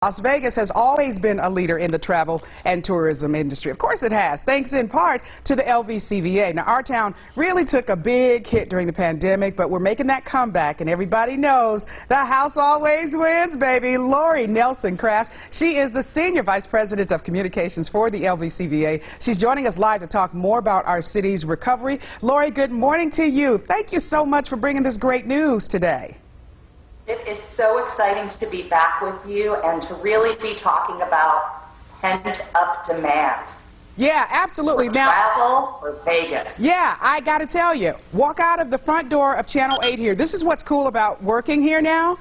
Las Vegas has always been a leader in the travel and tourism industry. Of course it has, thanks in part to the LVCVA. Now, our town really took a big hit during the pandemic, but we're making that comeback, and everybody knows the house always wins, baby. Lori Nelson-Craft, she is the Senior Vice President of Communications for the LVCVA. She's joining us live to talk more about our city's recovery. Lori, good morning to you. Thank you so much for bringing this great news today. It is so exciting to be back with you and to really be talking about pent-up demand. Yeah, absolutely. For travel or Vegas. Yeah, I got to tell you, walk out of the front door of Channel 8 here. This is what's cool about working here now.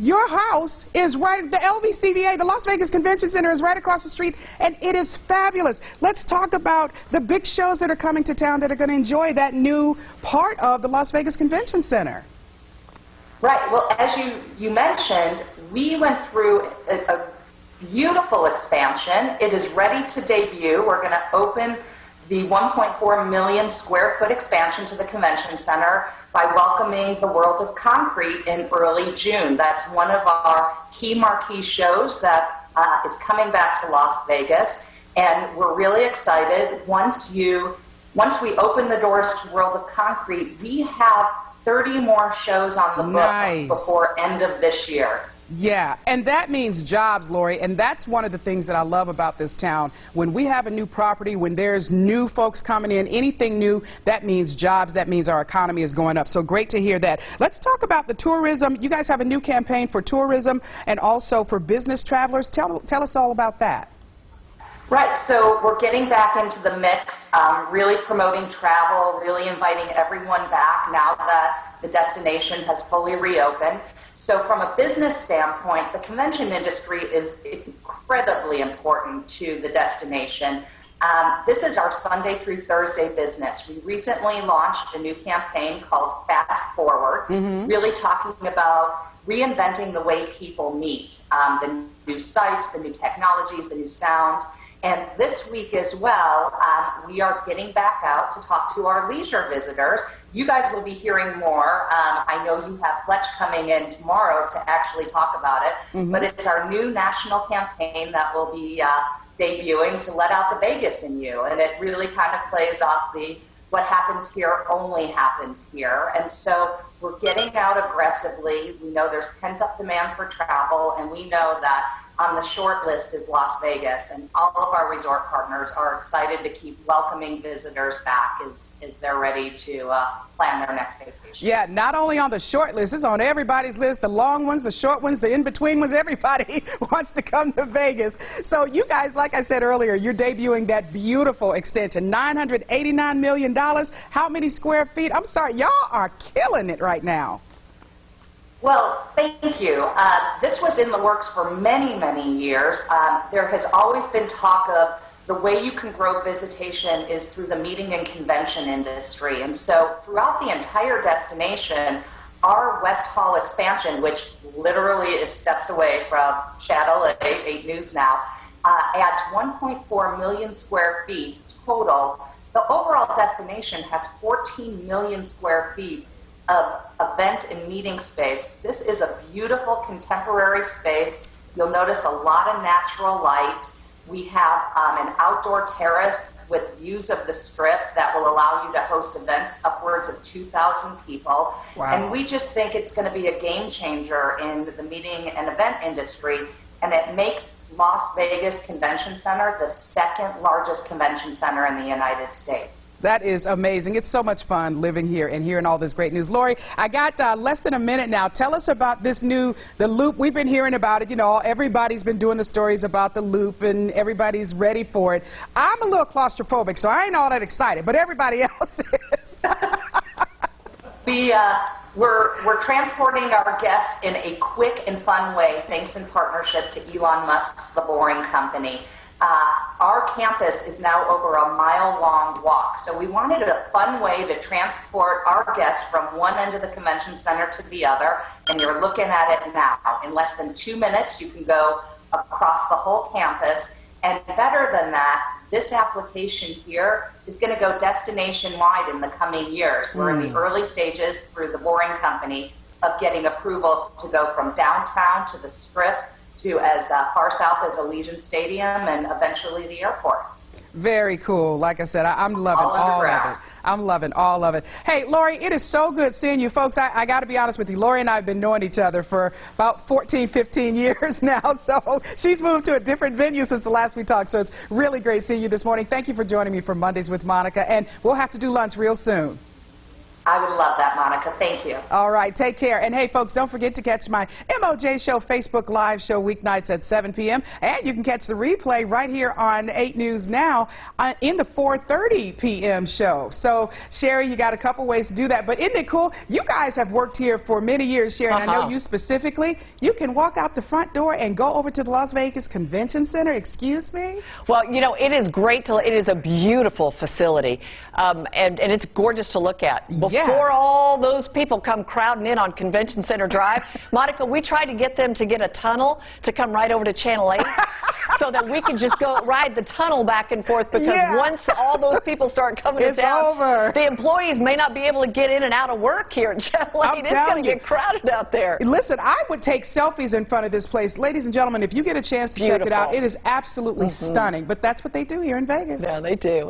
Your house is right, the LVCVA, the Las Vegas Convention Center, is right across the street, and it is fabulous. Let's talk about the big shows that are coming to town that are going to enjoy that new part of the Las Vegas Convention Center. Right. Well, as you mentioned, we went through a beautiful expansion. It is ready to debut. We're going to open the 1.4 million square foot expansion to the convention center by welcoming the World of Concrete in early June. That's one of our key marquee shows that is coming back to Las Vegas, and we're really excited. Once we open the doors to World of Concrete, we have 30 more shows on the books before end of this year. Yeah, and that means jobs, Lori, and that's one of the things that I love about this town. When we have a new property, when there's new folks coming in, anything new, that means jobs, that means our economy is going up. So great to hear that. Let's talk about the tourism. You guys have a new campaign for tourism and also for business travelers. Tell us all about that. Right, so we're getting back into the mix, really promoting travel, really inviting everyone back now that the destination has fully reopened. So from a business standpoint, the convention industry is incredibly important to the destination. This is our Sunday through Thursday business. We recently launched a new campaign called Fast Forward, really talking about reinventing the way people meet, the new sites, the new technologies, the new sounds. And this week as well, we are getting back out to talk to our leisure visitors. You guys will be hearing more. I know you have Fletch coming in tomorrow to actually talk about it, but it's our new national campaign that will be debuting to let out the Vegas in you. And it really kind of plays off the what happens here only happens here. And so we're getting out aggressively. We know there's pent-up demand for travel, and we know that on the short list is Las Vegas, and all of our resort partners are excited to keep welcoming visitors back as they're ready to plan their next vacation. Yeah, not only on the short list, it's on everybody's list, the long ones, the short ones, the in-between ones. Everybody wants to come to Vegas. So you guys, like I said earlier, you're debuting that beautiful extension, $989 million. How many square feet? I'm sorry, y'all are killing it right now. Well, thank you. This was in the works for many, many years. There has always been talk of the way you can grow visitation is through the meeting and convention industry. And so throughout the entire destination, our West Hall expansion, which literally is steps away from Channel 8 News now, adds 1.4 million square feet total. The overall destination has 14 million square feet of event and meeting space. This is a beautiful contemporary space. You'll notice a lot of natural light. We have an outdoor terrace with views of the Strip that will allow you to host events upwards of 2,000 people. Wow. And we just think it's going to be a game changer in the meeting and event industry, and it makes Las Vegas Convention Center the second largest convention center in the United States. That is amazing. It's so much fun living here and hearing all this great news. Lori, I got less than a minute now. Tell us about this the Loop. We've been hearing about it. You know, everybody's been doing the stories about the Loop, and everybody's ready for it. I'm a little claustrophobic, so I ain't all that excited, but everybody else is. We're transporting our guests in a quick and fun way, thanks in partnership to Elon Musk's The Boring Company. Our campus is now over a mile-long walk, so we wanted a fun way to transport our guests from one end of the convention center to the other, and you're looking at it now. In less than 2 minutes, you can go across the whole campus, and better than that, this application here is going to go destination-wide in the coming years. We're in the early stages through The Boring Company of getting approvals to go from downtown to the Strip to as far south as Allegiant Stadium and eventually the airport. Very cool. Like I said, I'm loving all of it. I'm loving all of it. Hey, Lori, it is so good seeing you folks. I got to be honest with you. Lori and I have been knowing each other for about 14, 15 years now. So she's moved to a different venue since the last we talked. So it's really great seeing you this morning. Thank you for joining me for Mondays with Monica. And we'll have to do lunch real soon. I would love that, Monica. Thank you. All right, take care. And hey, folks, don't forget to catch my MOJ Show Facebook Live show weeknights at 7 p.m. And you can catch the replay right here on 8 News Now in the 4:30 p.m. show. So, Sherry, you got a couple ways to do that. But isn't it cool? You guys have worked here for many years, Sherry, and I know you specifically. You can walk out the front door and go over to the Las Vegas Convention Center. Excuse me? Well, you know, it is great to, it is a beautiful facility, and it's gorgeous to look at. Before all those people come crowding in on Convention Center Drive, Monica, we tried to get them to get a tunnel to come right over to Channel 8 so that we could just go ride the tunnel back and forth, because once all those people start coming to town, the employees may not be able to get in and out of work here at Channel 8. It's going to get crowded out there. Listen, I would take selfies in front of this place. Ladies and gentlemen, if you get a chance to check it out, it is absolutely stunning. But that's what they do here in Vegas. Yeah, they do.